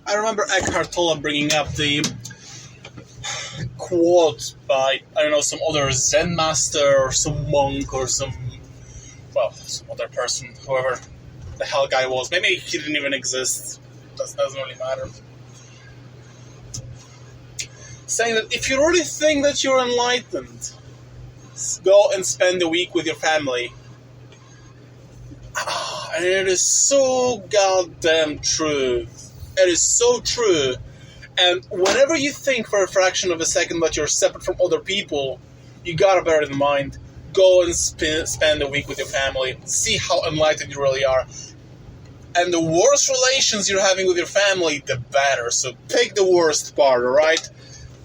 I remember Eckhart Tolle bringing up the quote by, I don't know, some other Zen master or some monk or some other person, whoever the hell guy was. Maybe he didn't even exist. That doesn't really matter. Saying that if you really think that you're enlightened, go and spend a week with your family. And it is so goddamn true. It is so true. And whenever you think for a fraction of a second that you're separate from other people, you gotta bear it in mind. Go and spend a week with your family. See how enlightened you really are. And the worse relations you're having with your family, the better. So pick the worst part, alright?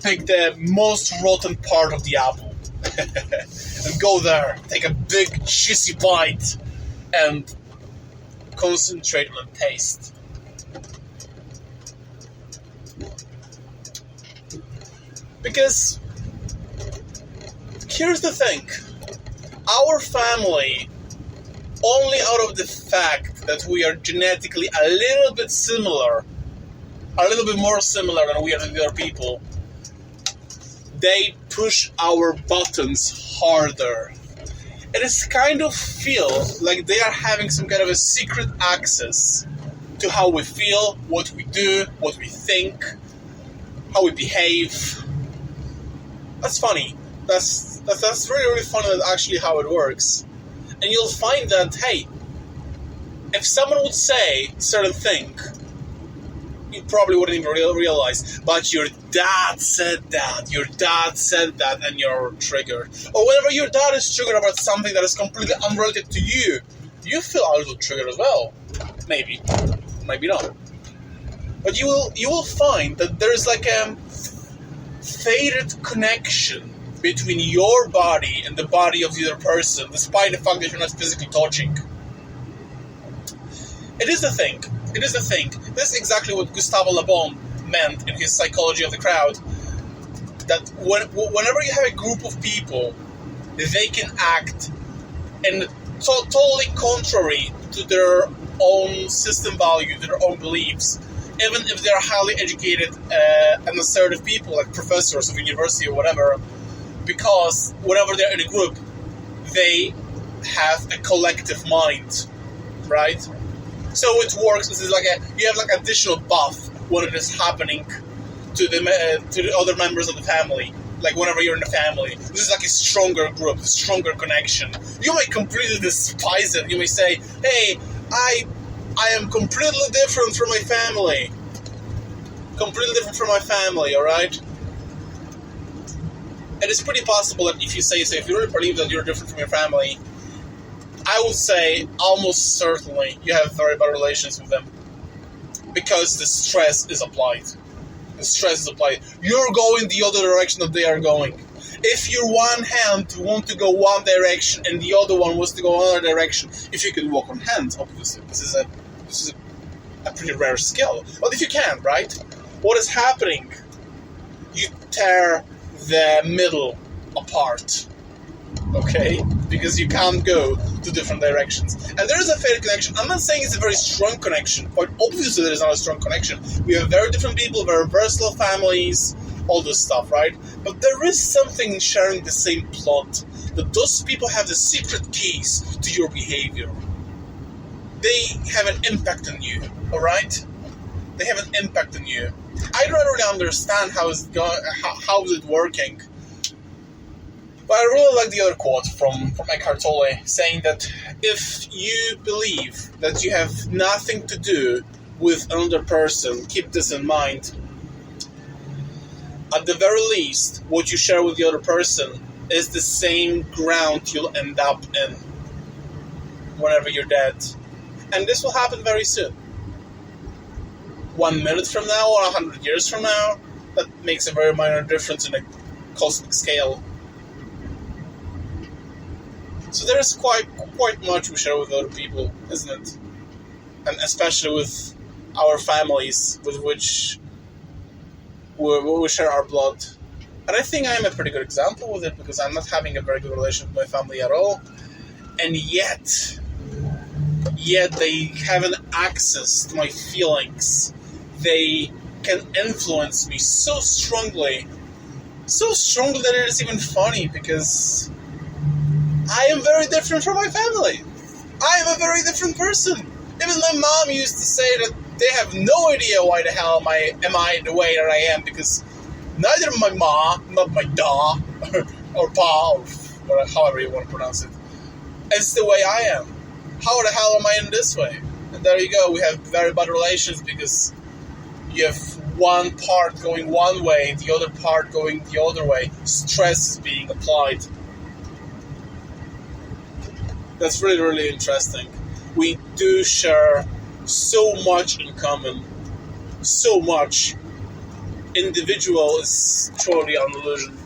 Pick the most rotten part of the apple. And go there. Take a big, juicy bite. And concentrate on taste. Because here's the thing. Our family, only out of the fact that we are genetically a little bit similar, a little bit more similar than we are to the other people, they push our buttons harder. It is kind of feel like they are having some kind of a secret access to how we feel, what we do, what we think, how we behave. That's funny. That's really, really funny. That's actually how it works. And you'll find that, hey, if someone would say a certain thing, you probably wouldn't even realize, but your dad said that, and you're triggered. Or whenever your dad is triggered about something that is completely unrelated to you, you feel a little triggered as well. Maybe not. But you will find that there's like a faded connection between your body and the body of the other person, despite the fact that you're not physically touching. It is the thing. This is exactly what Gustave Le Bon meant in his Psychology of the Crowd. That whenever you have a group of people, they can act in totally contrary to their own system value, to their own beliefs, even if they're highly educated and assertive people, like professors of university or whatever, because whenever they're in a group, they have a collective mind, right? So it works. This is like you have like additional buff when it is happening to the other members of the family. Like whenever you're in a family, this is like a stronger group, a stronger connection. You may completely despise it. You may say, "Hey, I am completely different from my family. Completely different from my family." All right. It is pretty possible that if you say so, if you really believe that you're different from your family, I would say almost certainly you have very bad relations with them because the stress is applied. The stress is applied. You're going the other direction that they are going. If your one hand want to go one direction and the other one wants to go another direction, if you can walk on hands, obviously, this is a pretty rare skill. But if you can, right? What is happening? You tear the middle apart. Okay? Because you can't go to different directions. And there is a fair connection. I'm not saying it's a very strong connection, but obviously there is not a strong connection. We have very different people, very versatile families, all this stuff, right? But there is something in sharing the same plot, that those people have the secret keys to your behavior. They have an impact on you, alright? They have an impact on you. I don't really understand how is it working. But I really like the other quote from Eckhart Tolle, saying that if you believe that you have nothing to do with another person, keep this in mind. At the very least, what you share with the other person is the same ground you'll end up in whenever you're dead. And this will happen very soon. 1 minute from now or 100 years from now, that makes a very minor difference in a cosmic scale. So there is quite much we share with other people, isn't it? And especially with our families, with which we share our blood. And I think I'm a pretty good example with it, because I'm not having a very good relationship with my family at all. And yet they have an access to my feelings they can influence me so strongly that it is even funny, because I am very different from my family. I am a very different person. Even my mom used to say that they have no idea why the hell am I the way that I am, because neither my ma, not my da, or pa, or however you want to pronounce it, is the way I am. How the hell am I in this way? And there you go, we have very bad relations, because you have one part going one way, the other part going the other way. Stress is being applied. That's really, really interesting. We do share so much in common. So much. Individual is totally an illusion.